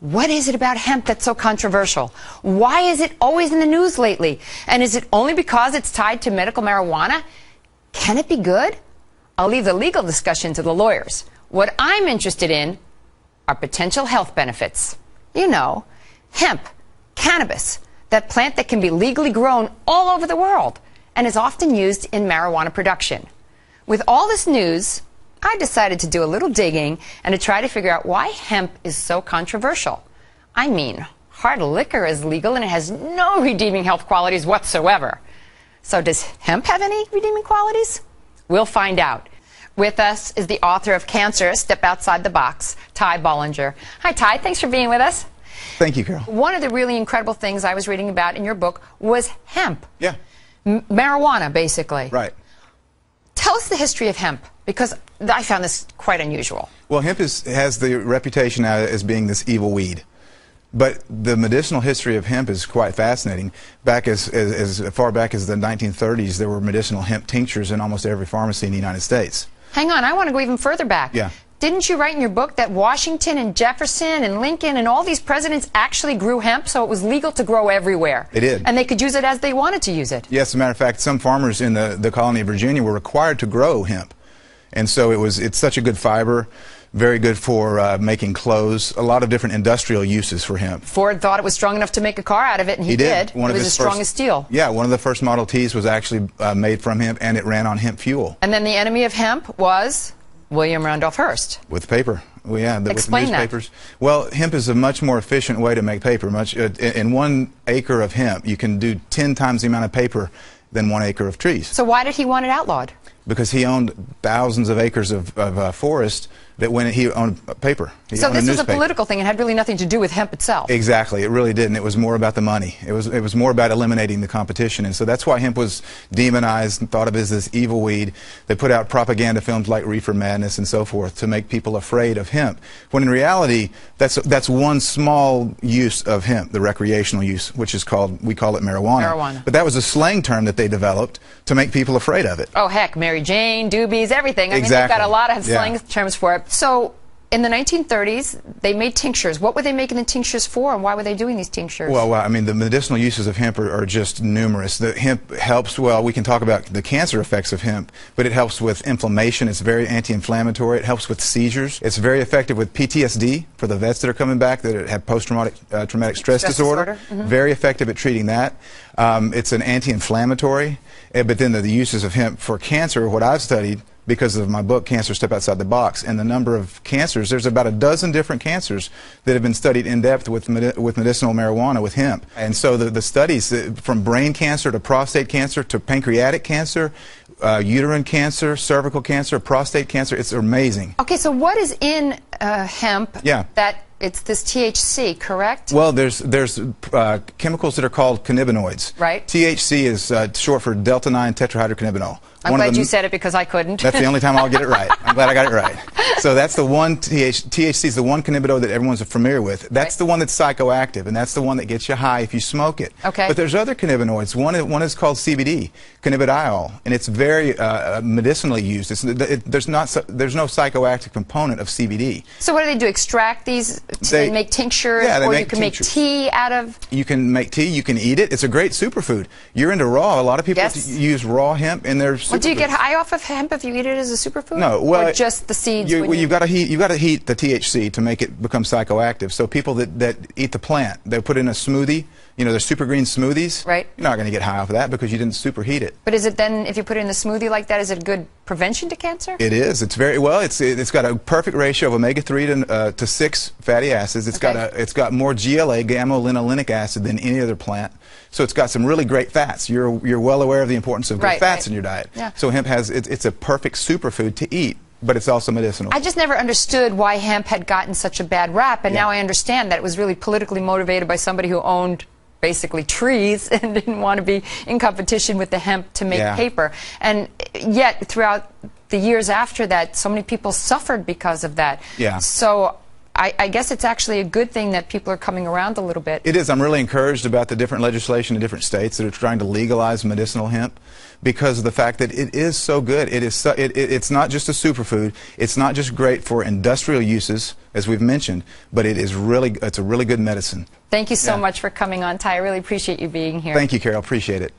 What is it about hemp that's so controversial? Why is it always in the news lately? And is it only because it's tied to medical marijuana? Can it be good? I'll leave the legal discussion to the lawyers. What I'm interested in are potential health benefits. You know, hemp, cannabis, that plant that can be legally grown all over the world and is often used in marijuana production. With all this news, I decided to do a little digging and to try to figure out why hemp is so controversial. I mean, hard liquor is legal and it has no redeeming health qualities whatsoever. So does hemp have any redeeming qualities? We'll find out. With us is the author of Cancer, Step Outside the Box, Ty Bollinger. Hi, Ty. Thanks for being with us. Thank you, Carol. One of the really incredible things I was reading about in your book was hemp. Yeah. Marijuana, basically. Right. Tell us the history of hemp, because I found this quite unusual. Well, hemp has the reputation now as being this evil weed. But the medicinal history of hemp is quite fascinating. Back as far back as the 1930s, there were medicinal hemp tinctures in almost every pharmacy in the United States. Hang on, I want to go even further back. Yeah. Didn't you write in your book that Washington and Jefferson and Lincoln and all these presidents actually grew hemp, so it was legal to grow everywhere? They did. And they could use it as they wanted to use it? Yes, as a matter of fact, some farmers in the colony of Virginia were required to grow hemp. And so it's such a good fiber, very good for making clothes, a lot of different industrial uses for hemp. Ford thought it was strong enough to make a car out of it, and he did. It was as strong as steel. Yeah, one of the first Model Ts was actually made from hemp, and it ran on hemp fuel. And then the enemy of hemp was William Randolph Hearst. With paper. Well, yeah, Explain with newspapers. That. Well, hemp is a much more efficient way to make paper. In 1 acre of hemp, you can do 10 times the amount of paper than 1 acre of trees. So why did he want it outlawed? Because he owned thousands of acres of forest that when he owned paper. So this was a political thing. It had really nothing to do with hemp itself. Exactly. It really didn't. It was more about the money. It was more about eliminating the competition. And so that's why hemp was demonized and thought of as this evil weed. They put out propaganda films like Reefer Madness and so forth to make people afraid of hemp. When in reality, that's one small use of hemp, the recreational use, which is we call it marijuana. But that was a slang term that they developed to make people afraid of it. Oh, heck, Mary Jane, doobies, everything. I mean, they've got a lot of slang terms for it. So in the 1930s, they made tinctures. What were they making the tinctures for, and why were they doing these tinctures? Well, I mean, the medicinal uses of hemp are just numerous. The hemp helps, well, we can talk about the cancer effects of hemp, but it helps with inflammation. It's very anti-inflammatory. It helps with seizures. It's very effective with PTSD for the vets that are coming back that have post-traumatic traumatic stress disorder. Mm-hmm. Very effective at treating that. It's an anti-inflammatory. But then the uses of hemp for cancer, what I've studied, because of my book, Cancer, Step Outside the Box, and the number of cancers, there's about a dozen different cancers that have been studied in depth with medicinal marijuana, with hemp. And so the studies, from brain cancer to prostate cancer to pancreatic cancer, uterine cancer, cervical cancer, prostate cancer, it's amazing. Okay, so what is in hemp that it's this THC, correct? Well, there's chemicals that are called cannabinoids. Right. THC is short for delta-9 tetrahydrocannabinol. I'm glad you said it because I couldn't. That's the only time I'll get it right. I'm glad I got it right. So that's the one, THC is the one cannabinoid that everyone's familiar with. That's the one that's psychoactive, and that's the one that gets you high if you smoke it. Okay. But there's other cannabinoids. One is called CBD, cannabidiol, and it's very medicinally used. There's no psychoactive component of CBD. So what do? Extract these to make tinctures, or you can make tea out of? You can make tea. You can eat it. It's a great superfood. You're into raw. A lot of people use raw hemp in their superfoods. Well, do you get high off of hemp if you eat it as a superfood? No. Well, or just the seeds? You've got to heat the THC to make it become psychoactive. So people that eat the plant, they put in a smoothie. You know, there's super green smoothies. Right. You're not going to get high off of that because you didn't superheat it. But is it then, if you put it in a smoothie like that, is it good prevention to cancer? It is. It's very well. It's got a perfect ratio of omega-3 to 6 fatty acids. It's got more GLA, gamma-linolenic acid, than any other plant. So it's got some really great fats. You're well aware of the importance of good fats in your diet. Yeah. So hemp it's a perfect superfood to eat. But it's also medicinal. I just never understood why hemp had gotten such a bad rap, and now I understand that it was really politically motivated by somebody who owned basically trees and didn't want to be in competition with the hemp to make paper. And yet, throughout the years after that, so many people suffered because of that. Yeah. So I guess it's actually a good thing that people are coming around a little bit. It is. I'm really encouraged about the different legislation in different states that are trying to legalize medicinal hemp because of the fact that it is so good. It's not just a superfood. It's not just great for industrial uses, as we've mentioned, but it's a really good medicine. Thank you so much for coming on, Ty. I really appreciate you being here. Thank you, Carol. Appreciate it.